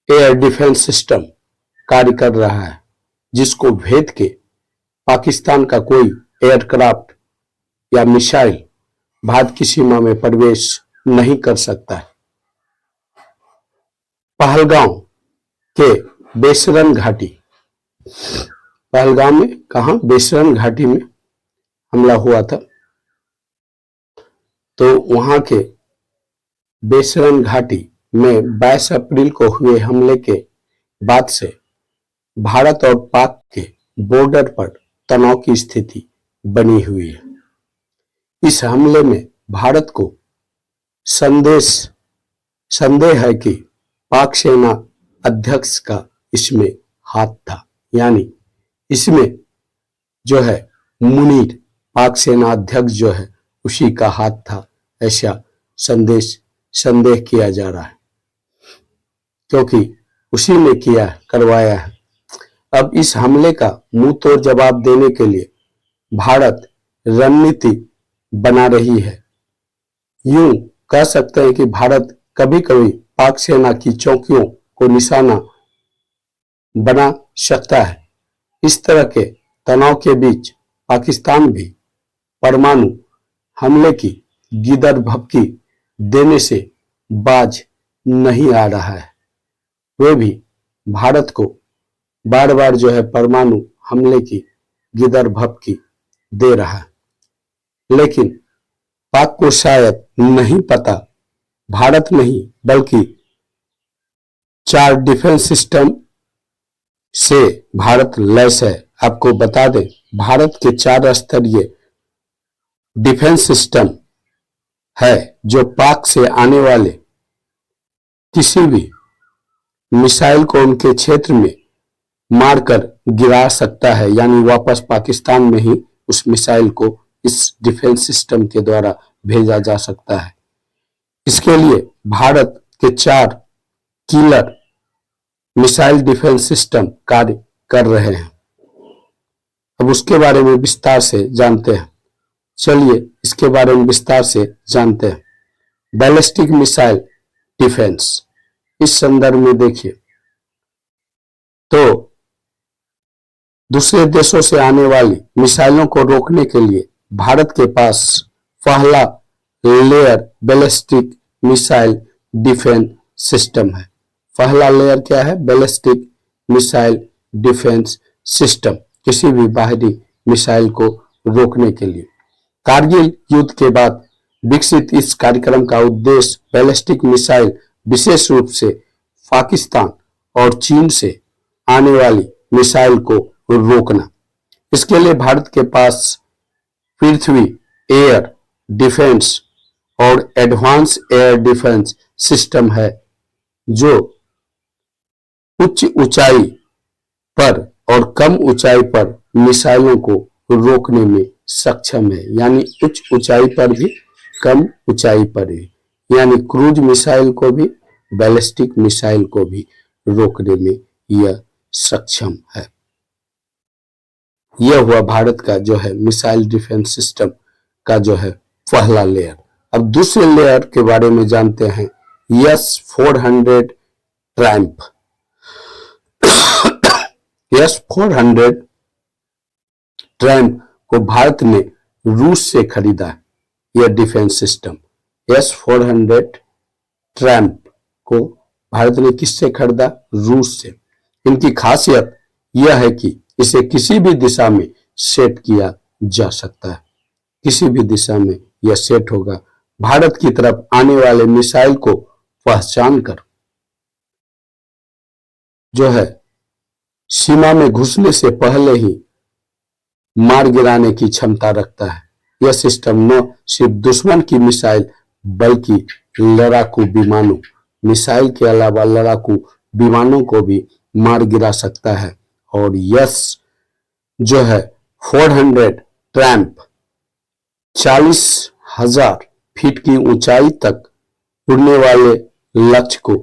Air defence system कार्य कर रहा है, जिसको भेद के पाकिस्तान का कोई एयरक्राफ्ट या मिसाइल भारत की सीमा में प्रवेश नहीं कर सकता है। पहलगांव के बेसरन घाटी, पहलगांव में कहा, बेसरन घाटी में हमला हुआ था। तो वहां के बेसरन घाटी में 22 अप्रैल को हुए हमले के बाद से भारत और पाक के बॉर्डर पर तनाव की स्थिति बनी हुई है। इस हमले में भारत को संदेह है कि पाक सेना अध्यक्ष का इसमें हाथ था, यानी इसमें जो है मुनीर पाक सेना अध्यक्ष जो है उसी का हाथ था, ऐसा संदेह किया जा रहा है, क्योंकि उसी ने करवाया है। अब इस हमले का मुंह तोड़ जवाब देने के लिए भारत रणनीति बना रही है। यूं कह सकते हैं कि भारत कभी कभी पाक सेना की चौकियों को निशाना बना सकता है। इस तरह के तनाव के बीच पाकिस्तान भी परमाणु हमले की गिदर भभकी देने से बाज नहीं आ रहा है। वे भी भारत को बार बार जो है परमाणु हमले की गिदर भभकी दे रहा है, लेकिन पाक को शायद नहीं पता, भारत नहीं बल्कि 4 डिफेंस सिस्टम से भारत लैस है। आपको बता दें, भारत के 4 स्तरीय डिफेंस सिस्टम है जो पाक से आने वाले किसी भी मिसाइल को उनके क्षेत्र में मारकर गिरा सकता है, यानी वापस पाकिस्तान में ही उस मिसाइल को इस डिफेंस सिस्टम के द्वारा भेजा जा सकता है। इसके लिए भारत के 4 किलर मिसाइल डिफेंस सिस्टम कार्य कर रहे हैं। अब उसके बारे में विस्तार से जानते हैं। चलिए इसके बारे में विस्तार से जानते हैं। बैलिस्टिक मिसाइल डिफेंस, इस संदर्भ में देखिए तो दूसरे देशों से आने वाली मिसाइलों को रोकने के लिए भारत के पास पहला layer ballistic missile defence system है। पहला लेयर क्या है? बैलिस्टिक मिसाइल डिफेंस सिस्टम, किसी भी बाहरी मिसाइल को रोकने के लिए। कारगिल युद्ध के बाद विकसित इस कार्यक्रम का उद्देश्य बैलिस्टिक मिसाइल, विशेष रूप से पाकिस्तान और चीन से आने वाली मिसाइल को रोकना। इसके लिए भारत के पास पृथ्वी एयर डिफेंस और एडवांस एयर डिफेंस सिस्टम है, जो उच्च ऊंचाई पर और कम ऊंचाई पर मिसाइलों को रोकने में सक्षम है, यानी उच्च ऊंचाई पर भी कम ऊंचाई पर भी, यानी क्रूज मिसाइल को भी बैलिस्टिक मिसाइल को भी रोकने में यह सक्षम है। यह हुआ भारत का जो है मिसाइल डिफेंस सिस्टम का जो है पहला लेयर। अब दूसरे लेयर के बारे में जानते हैं, S-400 ट्रैम्प। S-400 ट्रैम्प को भारत ने रूस से खरीदा है। यह डिफेंस सिस्टम S-400 ट्रैम्प को भारत ने किससे खरीदा? रूस से। इनकी खासियत यह है कि इसे किसी भी दिशा में सेट किया जा सकता है, किसी भी दिशा में यह सेट होगा। भारत की तरफ आने वाले मिसाइल को पहचान कर जो है सीमा में घुसने से पहले ही मार गिराने की क्षमता रखता है। यह सिस्टम न सिर्फ दुश्मन की मिसाइल बल्कि लड़ाकू विमानों, मिसाइल के अलावा लड़ाकू विमानों को भी मार गिरा सकता है। और यस जो है 400 ट्रैम्प 40,000 फीट की ऊंचाई तक उड़ने वाले लक्ष्य को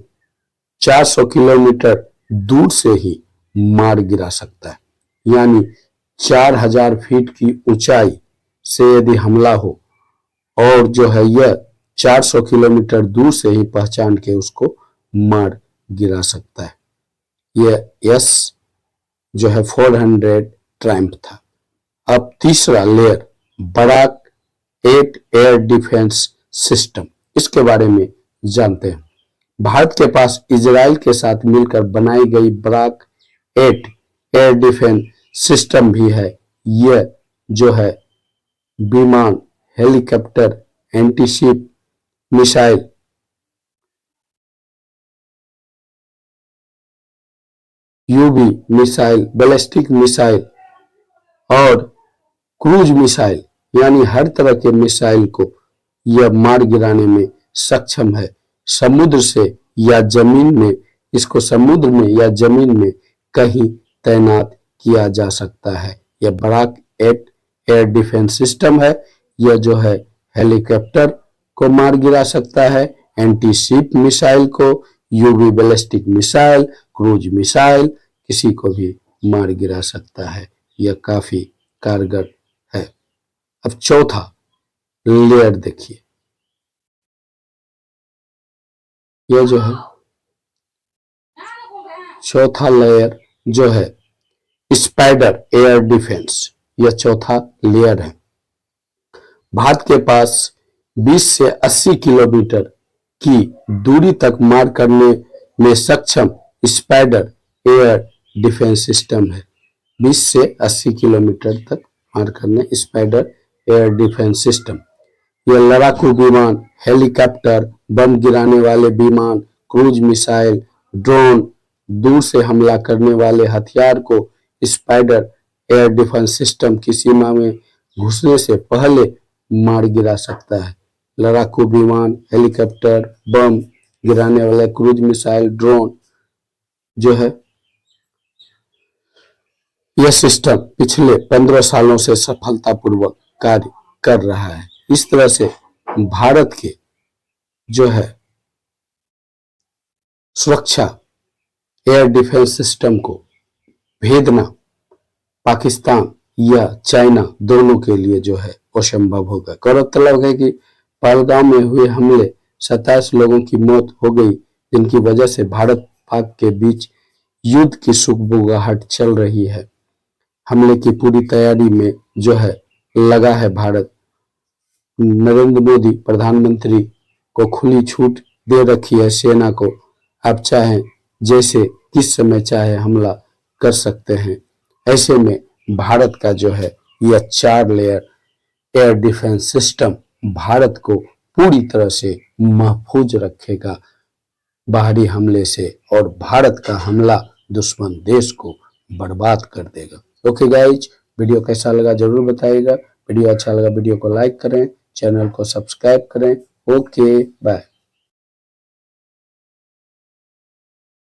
400 किलोमीटर दूर से ही मार गिरा सकता है, यानी 4,000 फीट की ऊंचाई से यदि हमला हो और जो है यह 400 किलोमीटर दूर से ही पहचान के उसको मार गिरा सकता है। यह एस जो है 400 ट्रायम्फ था। अब तीसरा layer Barak 8 air defence system, इसके बारे में जानते हैं। भारत के पास इजराइल के साथ मिलकर बनाई गई बराक 8 एयर डिफेंस सिस्टम भी है। यह जो है विमान, helicopter, antiship missile, UV missile, ballistic missile और क्रूज मिसाइल, यानी हर तरह के मिसाइल को यह मार गिराने में सक्षम है। समुद्र से या जमीन में, इसको समुद्र में या जमीन में कहीं तैनात किया जा सकता है। यह बराक 8 एयर डिफेंस सिस्टम है। यह जो है हेलीकॉप्टर को मार गिरा सकता है, एंटी शिप मिसाइल को, UV ballistic missile, cruise missile, किसी को भी मार गिरा सकता है। यह काफी कारगर है। अब चौथा लेयर देखिए, यह जो है चौथा लेयर जो है स्पाइडर एयर डिफेंस, यह चौथा लेयर है। भारत के पास 20 से 80 किलोमीटर की दूरी तक मार करने में सक्षम स्पाइडर एयर डिफेंस सिस्टम है। 20 से 80 किलोमीटर तक मार करने स्पाइडर एयर डिफेंस सिस्टम। यह लड़ाकू विमान, हेलीकॉप्टर, बम गिराने वाले विमान, क्रूज मिसाइल, ड्रोन, दूर से हमला करने वाले हथियार को स्पाइडर एयर डिफेंस सिस्टम की सीमा में घुसने से पहले मार गिरा सकता है। लड़ाकू विमान, हेलीकॉप्टर, बम गिराने वाले क्रूज मिसाइल, ड्रोन जो है, यह सिस्टम पिछले 15 सालों से सफलतापूर्वक कार्य कर रहा है। इस तरह से भारत के जो है सुरक्षा एयर डिफेंस सिस्टम को भेदना पाकिस्तान या चाइना दोनों के लिए जो है असंभव होगा। गौरतलब है कि पहलगाम में हुए हमले 27 लोगों की मौत हो गई, जिनकी वजह से भारत पाक के बीच युद्ध की सुगबुगाहट चल रही है। हमले की पूरी तैयारी में जो है लगा है भारत। नरेंद्र मोदी प्रधानमंत्री को खुली छूट दे रखी है सेना को, आप चाहें जैसे किस समय चाहे हमला कर सकते हैं। ऐसे में भारत का जो है यह 4 layer air defence system Bharat को पूरी तरह से महफूज रखेगा बाहरी हमले से, और भारत का हमला दुश्मन देश को बर्बाद कर देगा। ओके गाइज, वीडियो कैसा लगा जरूर बताइएगा। वीडियो अच्छा लगा वीडियो को लाइक करें, चैनल को सब्सक्राइब करें। Okay bye.